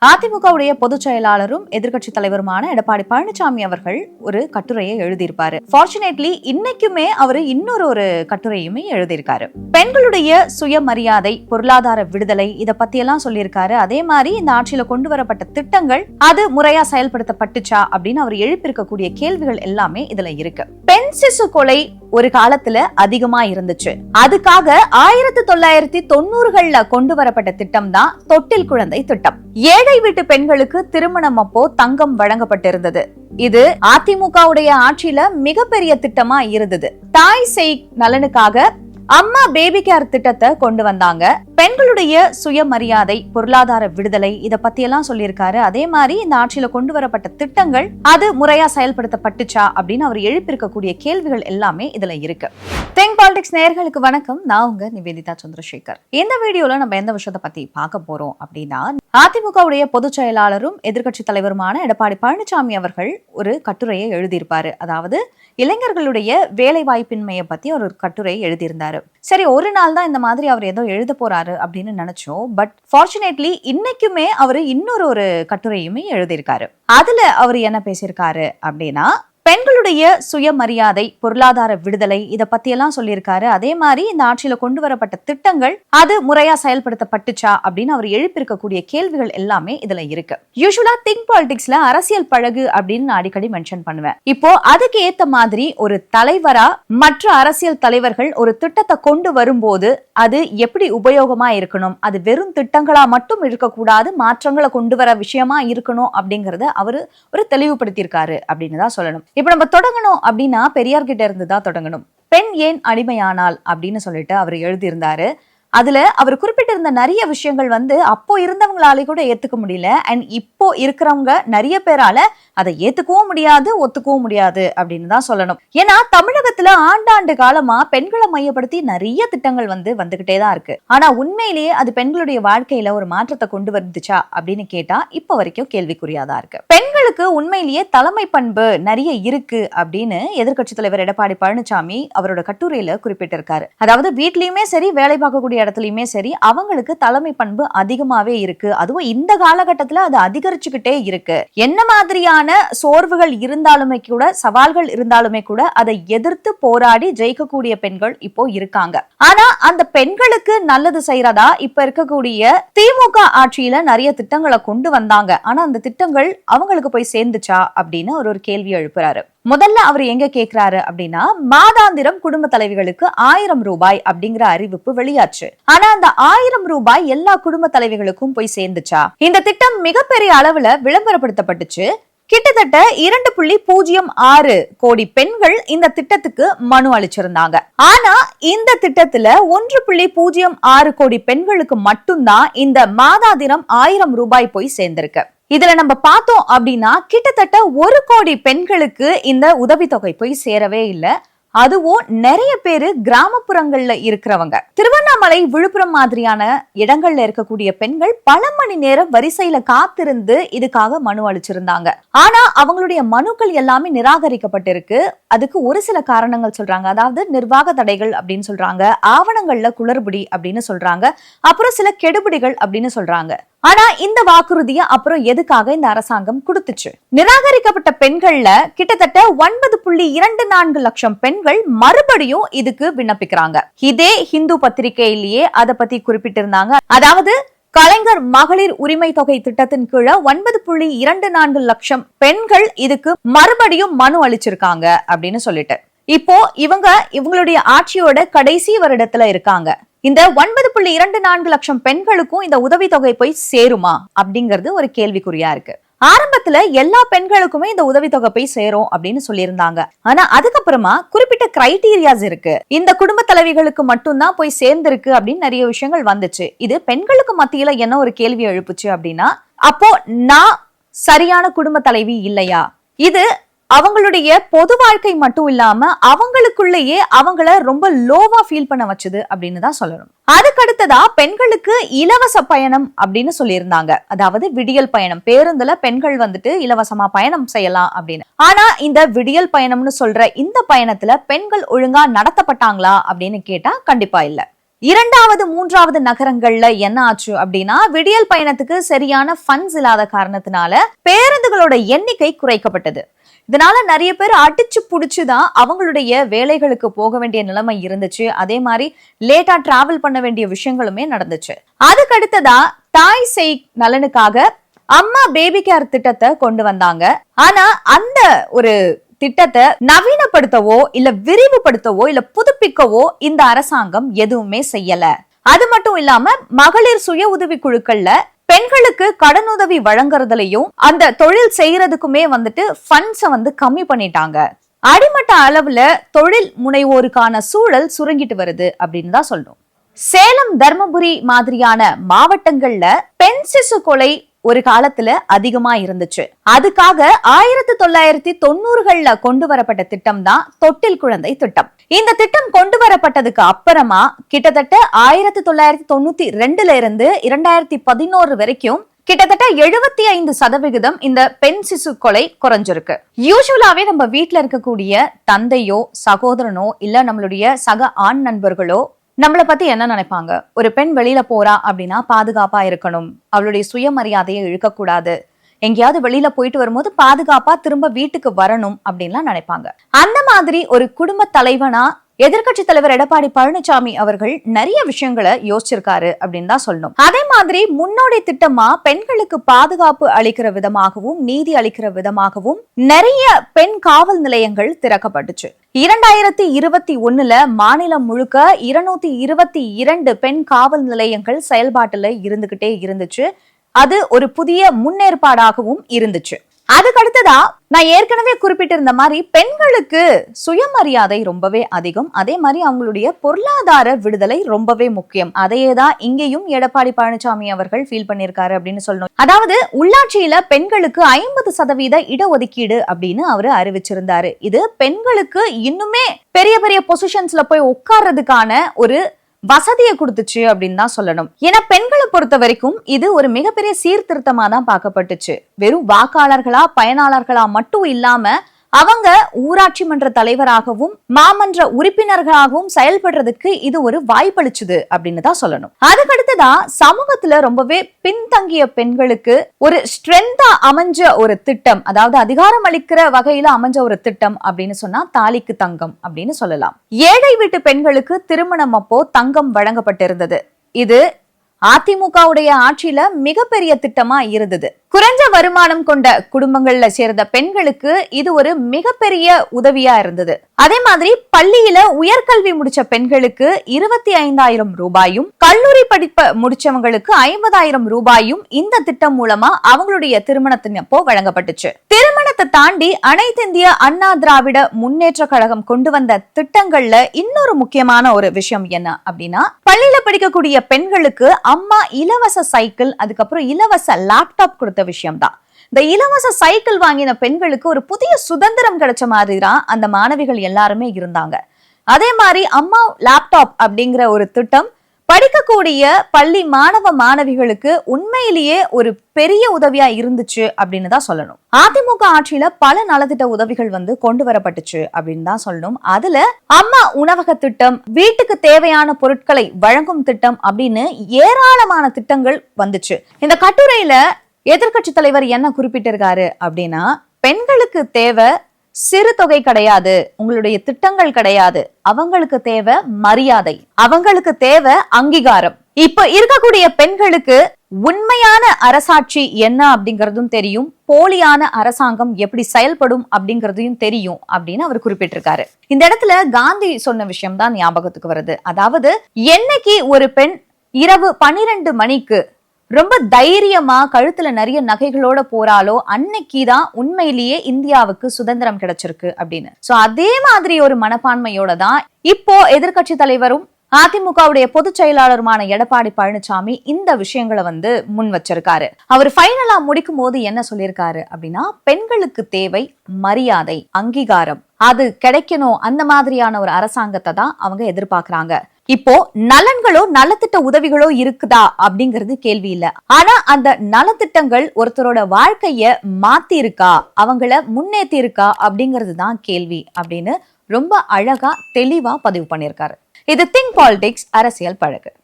அதிமுகவுடைய பொதுச் செயலாளரும் எதிர்க்கட்சி தலைவருமான எடப்பாடி பழனிசாமி அவர்கள் ஒரு கட்டுரையை எழுதியிருப்பாரு. ஃபார்ச்சுனேட்லி இன்னைக்குமே அவரு இன்னொரு கட்டுரையுமே எழுதியிருக்காரு. பெண்களுடைய சுயமரியாதை, பொருளாதார விடுதலை, இத பத்தி எல்லாம் சொல்லியிருக்காரு. அதே மாதிரி இந்த ஆட்சியில கொண்டு வரப்பட்ட திட்டங்கள் அது முறையா செயல்படுத்தப்பட்டுச்சா அப்படின்னு அவர் எழுப்பியிருக்கக்கூடிய கேள்விகள் எல்லாமே இதுல இருக்கு. பெண் சிசு கொலை ஒரு காலத்துல அதிகமா இருந்துச்சு. அதுக்காக 1990கள்ல கொண்டு வரப்பட்ட திட்டம் தான் தொட்டில் குழந்தை திட்டம். ஏழை வீட்டு பெண்களுக்கு திருமணம் அப்போ தங்கம் வழங்கப்பட்டிருந்தது. இது அதிமுகவுடைய ஆட்சியில மிகப்பெரிய திட்டமா இருந்தது. தாய் சேய் நலனுக்காக அம்மா பேபி கேர் திட்டத்தை கொண்டு வந்தாங்க. பெண்களுடைய சுயமரியாதை, பொருளாதார விடுதலை, இத பத்தி எல்லாம் சொல்லியிருக்காரு. அதே மாதிரி இந்த ஆட்சியில கொண்டு வரப்பட்ட திட்டங்கள் அது முறையா செயல்படுத்தப்பட்டுச்சா அப்படின்னு அவர் எழுப்பியிருக்கக்கூடிய கேள்விகள் எல்லாமே இதுல இருக்கு. திங்க் பாலிடிக்ஸ் நேயர்களுக்கு வணக்கம். நான் உங்க நிவேதிதா சந்திரசேகர். இந்த வீடியோல நம்ம எந்த விஷயத்தை பத்தி பார்க்க போறோம் அப்படின்னா, அதிமுகவுடைய பொதுச் செயலாளரும் எதிர்க்கட்சி தலைவருமான எடப்பாடி பழனிசாமி அவர்கள் ஒரு கட்டுரையை எழுதியிருப்பாரு. அதாவது இளைஞர்களுடைய வேலை வாய்ப்பின்மையை பத்தி ஒரு கட்டுரையை எழுதியிருந்தாரு. சரி, ஒரு நாள் தான் இந்த மாதிரி அவர் ஏதோ எழுத போறாரு அப்படின்னு நினைச்சோம். பட் ஃபார்ச்சுனேட்லி இன்னைக்குமே அவரு இன்னொரு கட்டுரையுமே எழுதியிருக்காரு. அதுல அவர் என்ன பேசியிருக்காரு அப்படின்னா, பெண்களுடைய சுயமரியாதை, பொருளாதார விடுதலை, இத பத்தி எல்லாம் சொல்லியிருக்காரு. அதே மாதிரி இந்த ஆட்சியில கொண்டு வரப்பட்ட திட்டங்கள் அது முறையா செயல்படுத்தப்பட்டுச்சா அப்படின்னு அவர் எழுப்பியிருக்கக்கூடிய கேள்விகள் எல்லாமே இதுல இருக்கு. யூசுவலா திங்க் பாலிடிக்ஸ்ல அரசியல் பழகு அப்படின்னு நான் அடிக்கடி மென்ஷன் பண்ணுவேன். இப்போ அதுக்கு ஏத்த மாதிரி ஒரு தலைவரா மற்ற அரசியல் தலைவர்கள் ஒரு திட்டத்தை கொண்டு வரும்போது அது எப்படி உபயோகமா இருக்கணும், அது வெறும் திட்டங்களா மட்டும் இருக்கக்கூடாது, மாற்றங்களை கொண்டு வர விஷயமா இருக்கணும் அப்படிங்கறத அவரு ஒரு தெளிவுபடுத்தியிருக்காரு அப்படின்னு தான் சொல்லணும். இப்ப நம்ம தொடங்கணும் அப்படின்னா பெரியார் கிட்ட இருந்து தான் தொடங்கணும். பெண் ஏன் அடிமையானால் அப்படின்னு சொல்லிட்டு அவர் எழுதியிருந்தாரு. அதுல அவர் குறிப்பிட்டிருந்த நிறைய விஷயங்கள் அப்போ இருந்தவங்களாலே கூட ஏத்துக்க முடியல. அண்ட் இப்போ இருக்கிறவங்க நிறைய பேரால அதை ஏத்துக்கவும் முடியாது, ஒத்துக்கவும் முடியாது அப்படின்னு தான் சொல்லணும். ஏன்னா தமிழகத்துல ஆண்டாண்டு காலமா பெண்களை மையப்படுத்தி நிறைய திட்டங்கள் வந்துகிட்டே தான் இருக்கு. ஆனா உண்மையிலேயே அது பெண்களுடைய வாழ்க்கையில ஒரு மாற்றத்தை கொண்டு வந்துச்சா அப்படின்னு கேட்டா இப்ப வரைக்கும் கேள்விக்குறியாதான் இருக்கு. பெண்களுக்கு உண்மையிலேயே தலைமை பண்பு நிறைய இருக்கு அப்படின்னு எதிர்க்கட்சி தலைவர் எடப்பாடி பழனிசாமி அவரோட கட்டுரையில குறிப்பிட்டிருக்காரு. அதாவது வீட்லயுமே சரி, வேலை பார்க்கக்கூடிய இடத்துலயுமே சரி, அவங்களுக்கு தலைமை பண்பு அதிகமாவே இருக்கு. அதுவும் இந்த காலகட்டத்துல அது அதிகரிச்சுக்கிட்டே இருக்கு. என்ன மாதிரியான சோர்வுகள் இருந்தாலுமே கூட, சவால்கள் இருந்தாலுமே கூட அதை எதிர்த்து போராடி ஜெயிக்கக்கூடிய பெண்கள் இப்போ இருக்காங்க. ஆனா அந்த பெண்களுக்கு நல்லது செய்யறதா இப்ப இருக்கக்கூடிய திமுக ஆட்சியில நிறைய திட்டங்களை கொண்டு வந்தாங்க. ஆனா அந்த திட்டங்கள் அவங்களுக்கு போய் சேர்ந்துச்சா அப்படின்னு ஒரு கேள்வி எழுப்புறாரு. முதல்ல அவர் எங்க கேக்குறாரு அப்படின்னா, மாதாந்திரம் குடும்ப தலைவிகளுக்கு 1000 ரூபாய் அப்படிங்கிற அறிவிப்பு வெளியாச்சு. ஆனா அந்த 1000 ரூபாய் எல்லா குடும்ப தலைவிகளுக்கும் போய் சேர்ந்துச்சா? இந்த திட்டம் மிகப்பெரிய அளவுல விளம்பரப்படுத்தப்பட்டுச்சு. கிட்டத்தட்ட 2.06 கோடி பெண்கள் இந்த திட்டத்துக்கு மனு அளிச்சிருந்தாங்க. ஆனா இந்த திட்டத்துல 1.06 கோடி பெண்களுக்கு மட்டும்தான் இந்த மாதாந்திரம் 1000 ரூபாய் போய் சேர்ந்திருக்கு. இதுல நம்ம பார்த்தோம் அப்படின்னா கிட்டத்தட்ட 1 கோடி பெண்களுக்கு இந்த உதவித்தொகை போய் சேரவே இல்லை. அதுவும் நிறைய பேரு கிராமப்புறங்கள்ல இருக்கிறவங்க. திருவண்ணாமலை, விழுப்புரம் மாதிரியான இடங்கள்ல இருக்கக்கூடிய பெண்கள் பல மணி நேரம் வரிசையில காத்திருந்து இதுக்காக மனு அளிச்சிருந்தாங்க. ஆனா அவங்களுடைய மனுக்கள் எல்லாமே நிராகரிக்கப்பட்டிருக்கு. அதுக்கு ஒரு சில காரணங்கள் சொல்றாங்க. அதாவது நிர்வாக தடைகள் அப்படின்னு சொல்றாங்க, ஆவணங்கள்ல குளறுபடி அப்படின்னு சொல்றாங்க, அப்புறம் சில கெடுபிடிகள் அப்படின்னு சொல்றாங்க. ஆனா இந்த வாக்குறுதியை அப்புறம் எதுக்காக இந்த அரசாங்கம் கொடுத்துச்சு? நிராகரிக்கப்பட்ட பெண்கள்ல கிட்டத்தட்ட 9.24 லட்சம் பெண்கள் மறுபடியும் இதுக்கு விண்ணப்பிக்கிறாங்க. இதே ஹிந்து பத்திரிகையிலேயே அதை பத்தி குறிப்பிட்டிருந்தாங்க. அதாவது கலைஞர் மகளிர் உரிமை தொகை திட்டத்தின் கீழே 9.24 லட்சம் பெண்கள் இதுக்கு மறுபடியும் மனு அளிச்சிருக்காங்க அப்படின்னு சொல்லிட்டு இப்போ இவங்களுடைய ஆட்சியோட கடைசி வருடத்துல இருக்காங்க. இந்த 9.24 லட்சம் பெண்களுக்கும் இந்த உதவித்தொகை போய் சேருமா அப்படிங்கிறது ஒரு கேள்விக்குறியா இருக்கு. ஆரம்பத்துல எல்லா பெண்களுக்குமே இந்த உதவித்தொகை போய் சேரும் அப்படின்னு சொல்லியிருந்தாங்க. ஆனா அதுக்கப்புறமா குறிப்பிட்ட கிரைட்டீரியாஸ் இருக்கு. இந்த குடும்ப தலைவிகளுக்கு மட்டும்தான் போய் சேர்ந்திருக்கு அப்படின்னு நிறைய விஷயங்கள் வந்துச்சு. இது பெண்களுக்கு மத்தியில என்ன ஒரு கேள்வி எழுப்புச்சு அப்படின்னா, அப்போ நான் சரியான குடும்ப தலைவி இல்லையா? இது அவங்களுடைய பொது வாழ்க்கை மட்டும் இல்லாம அவங்களுக்குள்ளேயே அவங்கள ரொம்ப லோவா ஃபீல் பண்ண வச்சது அப்படின்னு தான் சொல்லணும். அதுக்கடுத்ததா பெண்களுக்கு இலவச பயணம் அப்படின்னு சொல்லியிருந்தாங்க. அதாவது விடியல் பயணம், பேருந்துல பெண்கள் இலவசமா பயணம் செய்யலாம் அப்படின்னு. ஆனா இந்த விடியல் பயணம்னு சொல்ற இந்த பயணத்துல பெண்கள் ஒழுங்கா நடத்தப்பட்டாங்களா அப்படின்னு கேட்டா கண்டிப்பா இல்ல. இரண்டாவது மூன்றாவது நகரங்கள்ல என்ன ஆச்சு அப்படின்னா, விடியல் பயணத்துக்கு சரியான ஃபண்ட்ஸ் இல்லாத காரணத்தினால பேருந்துகளோட எண்ணிக்கை குறைக்கப்பட்டது. இதனால நிறைய பேர் அடிச்சு புடிச்சுதான் அவங்களுடைய வேலைகளுக்கு போக வேண்டிய நிலைமை இருந்துச்சு. அதே மாதிரி லேட்டா டிராவல் பண்ண வேண்டிய விஷயங்களுமே நடந்துச்சு. அதுக்கு அடுத்ததா தாய் சேய் நலனுக்காக அம்மா பேபி கேர் திட்டத்தை கொண்டு வந்தாங்க. ஆனா அந்த ஒரு திட்டத்தை நவீனப்படுத்தவோ இல்ல விரிவுபடுத்தவோ இல்ல புதுப்பிக்கவோ இந்த அரசாங்கம் எதுவுமே செய்யல. அது மட்டும் இல்லாம மகளிர் சுய உதவி குழுக்கள்ல பெண்களுக்கு கடனுதவி வழங்குறதுலயும் அந்த தொழில் செய்யறதுக்குமே ஃபண்ட்ஸ கம்மி பண்ணிட்டாங்க. அடிமட்ட அளவுல தொழில் முனைவோருக்கான சூழல் சுருங்கிட்டு வருது அப்படின்னு தான் சொல்லணும். சேலம், தர்மபுரி மாதிரியான மாவட்டங்கள்ல பெண் சிசு கொலை ஒரு காலத்துல அதிகமா இருந்துச்சு. அதுக்காக 1990கள்ல கொண்டு வரப்பட்ட திட்டம் தான் தொட்டில் குழந்தை திட்டம். இந்த திட்டம் கொண்டு வரப்பட்டதுக்கு அப்புறமா கிட்டத்தட்ட 1992ல இருந்து 2011 வரைக்கும் கிட்டத்தட்ட 75% இந்த பெண் சிசு கொலை குறைஞ்சிருக்கு. யூசுவலாவே நம்ம வீட்டுல இருக்கக்கூடிய தந்தையோ சகோதரனோ இல்ல நம்மளுடைய சக ஆண் நண்பர்களோ நம்மளை பத்தி என்ன நினைப்பாங்க? ஒரு பெண் வெளியில போறா அப்படின்னா பாதுகாப்பா இருக்கணும், அவளுடைய சுயமரியாதையை இழுக்கக்கூடாது, எங்கேயாவது வெளியில போயிட்டு வரும்போது பாதுகாப்பா திரும்ப வீட்டுக்கு வரணும் அப்படின்லாம் நினைப்பாங்க. அந்த மாதிரி ஒரு குடும்ப தலைவனா எதிர்கட்சி தலைவர் எடப்பாடி பழனிசாமி அவர்கள் நிறைய விஷயங்களை யோசிச்சிருக்காரு அப்படின்னு தான் சொல்லணும். அதே மாதிரி முன்னோடி திட்டமா பெண்களுக்கு பாதுகாப்பு அளிக்கிற விதமாகவும் நீதி அளிக்கிற விதமாகவும் நிறைய பெண் காவல் நிலையங்கள் திறக்கப்பட்டுச்சு. 2021ல மாநிலம் முழுக்க 222 பெண் காவல் நிலையங்கள் செயல்பாட்டுல இருந்துகிட்டே இருந்துச்சு. அது ஒரு புதிய முன்னேற்பாடாகவும் இருந்துச்சு. அதுக்கு அடுத்ததா நான் ஏற்கனவே குறிப்பிட்டிருந்த மாதிரி பெண்களுக்கு சுயமரியாதை ரொம்பவே அதிகம். அதே மாதிரி அவங்களுடைய பொருளாதார விடுதலை ரொம்பவே முக்கியம். அதையேதான் இங்கேயும் எடப்பாடி பழனிசாமி அவர்கள் ஃபீல் பண்ணிருக்காரு அப்படின்னு சொல்லணும். அதாவது உள்ளாட்சியில பெண்களுக்கு 50% இடஒதுக்கீடு அப்படின்னு அவரு அறிவிச்சிருந்தாரு. இது பெண்களுக்கு இன்னுமே பெரிய பெரிய பொசிஷன்ஸ்ல போய் உட்கார்றதுக்கான ஒரு வசதியை கொடுத்துச்சு அப்படின்னு தான் சொல்லணும். ஏன்னா பெண்களை பொறுத்த வரைக்கும் இது ஒரு மிகப்பெரிய சீர்திருத்தமா தான் பார்க்கப்பட்டுச்சு. வெறும் வாக்காளர்களா பயனாளர்களா மட்டும் இல்லாம அவங்க ஊராட்சி மன்ற தலைவராகவும் மாமன்ற உறுப்பினர்களாகவும் செயல்படுறதுக்கு இது ஒரு வாய்ப்பளிச்சுது அப்படின்னு தான் சொல்லணும். அதுக்கடுத்துதான் சமூகத்துல ரொம்பவே பின்தங்கிய பெண்களுக்கு ஒரு ஸ்ட்ரென்தா அமைஞ்ச ஒரு திட்டம், அதாவது அதிகாரம் அளிக்கிற வகையில அமைஞ்ச ஒரு திட்டம் அப்படின்னு சொன்னா தாலிக்கு தங்கம் அப்படின்னு சொல்லலாம். ஏழை வீட்டு பெண்களுக்கு திருமணம் அப்போ தங்கம் வழங்கப்பட்டிருந்தது. இது அதிமுகவுடைய ஆட்சியில மிகப்பெரிய திட்டமா இருந்தது. குறைஞ்ச வருமானம் கொண்ட குடும்பங்கள்ல சேர்ந்த பெண்களுக்கு இது ஒரு மிகப்பெரிய உதவியா இருந்தது. அதே மாதிரி பள்ளியில உயர்கல்வி முடிச்ச பெண்களுக்கு 25,000 ரூபாயும், கல்லூரி படிப்பை முடிச்சவங்களுக்கு 50,000 ரூபாயும் இந்த திட்டம் மூலமா அவங்களுடைய திருமணத்தின் அப்போ வழங்கப்பட்டுச்சு. திருமணத்தை தாண்டி அனைத்து இந்திய அண்ணா திராவிட முன்னேற்ற கழகம் கொண்டு வந்த திட்டங்கள்ல இன்னொரு முக்கியமான ஒரு விஷயம் என்ன அப்படின்னா, பள்ளியில படிக்கக்கூடிய பெண்களுக்கு அம்மா இலவச சைக்கிள், அதுக்கப்புறம் இலவச லேப்டாப் கொடுத்த விஷயம் தான். இந்த இலவச சைக்கிள் வாங்கின பெண்களுக்கு ஒரு புதிய சுதந்திரம் கிடைச்ச மாதிரி தான் அந்த மாணவிகள் எல்லாருமே இருந்தாங்க. அதே மாதிரி அம்மா லேப்டாப் அப்படிங்கிற ஒரு திட்டம் படிக்கக்கூடிய பள்ளி மாணவ மாணவிகளுக்கு உண்மையிலேயே ஒரு பெரிய உதவியா இருந்துச்சு அப்படின்னு தான் சொல்லணும். அதிமுக ஆட்சியில பல நலத்திட்ட உதவிகள் கொண்டு வரப்பட்டுச்சு அப்படின்னு தான் சொல்லணும். அதுல அம்மா உணவக திட்டம், வீட்டுக்கு தேவையான பொருட்களை வழங்கும் திட்டம் அப்படின்னு ஏராளமான திட்டங்கள் வந்துச்சு. இந்த கட்டுரையில எதிர்கட்சி தலைவர் என்ன குறிப்பிட்டிருக்காரு அப்படின்னா, பெண்களுக்கு தேவை சிறு தொகை கிடையாது, உங்களுடைய திட்டங்கள் கிடையாது, அவங்களுக்கு தேவை மரியாதை, அவங்களுக்கு தேவை அங்கீகாரம். இப்ப இருக்கக்கூடிய பெண்களுக்கு உண்மையான அரசாட்சி என்ன அப்படிங்கறதும் தெரியும், போலியான அரசாங்கம் எப்படி செயல்படும் அப்படிங்கறதையும் தெரியும் அப்படின்னு அவர் குறிப்பிட்டிருக்காரு. இந்த இடத்துல காந்தி சொன்ன விஷயம் தான் ஞாபகத்துக்கு வருது. அதாவது என்னைக்கு ஒரு பெண் இரவு 12 மணிக்கு ரொம்ப தைரியமா கழுத்துல நிறைய நகைகளோட போறாலோ அன்னைக்குதான் உண்மையிலேயே இந்தியாவுக்கு சுதந்திரம் கிடைச்சிருக்கு அப்படின்னு. சோ அதே மாதிரி ஒரு மனப்பான்மையோட தான் இப்போ எதிர்கட்சி தலைவரும் அதிமுகவுடைய பொதுச் செயலாளருமான எடப்பாடி பழனிசாமி இந்த விஷயங்களை முன் வச்சிருக்காரு. அவர் ஃபைனலா முடிக்கும் போது என்ன சொல்லியிருக்காரு அப்படின்னா, பெண்களுக்கு தேவை மரியாதை, அங்கீகாரம், அது கிடைக்கணும். அந்த மாதிரியான ஒரு அரசாங்கத்தை தான் அவங்க எதிர்பார்க்கறாங்க. இப்போ நலன்களோ நலத்திட்ட உதவிகளோ இருக்குதா அப்படிங்கிறது கேள்வி இல்ல. ஆனா அந்த நலத்திட்டங்கள் ஒருத்தரோட வாழ்க்கைய மாத்தி இருக்கா, அவங்கள முன்னேத்தி இருக்கா அப்படிங்கிறது தான் கேள்வி அப்படின்னு ரொம்ப அழகா தெளிவா பதிவு பண்ணிருக்காரு. இது திங்க் பாலிடிக்ஸ் அரசியல் பழகு.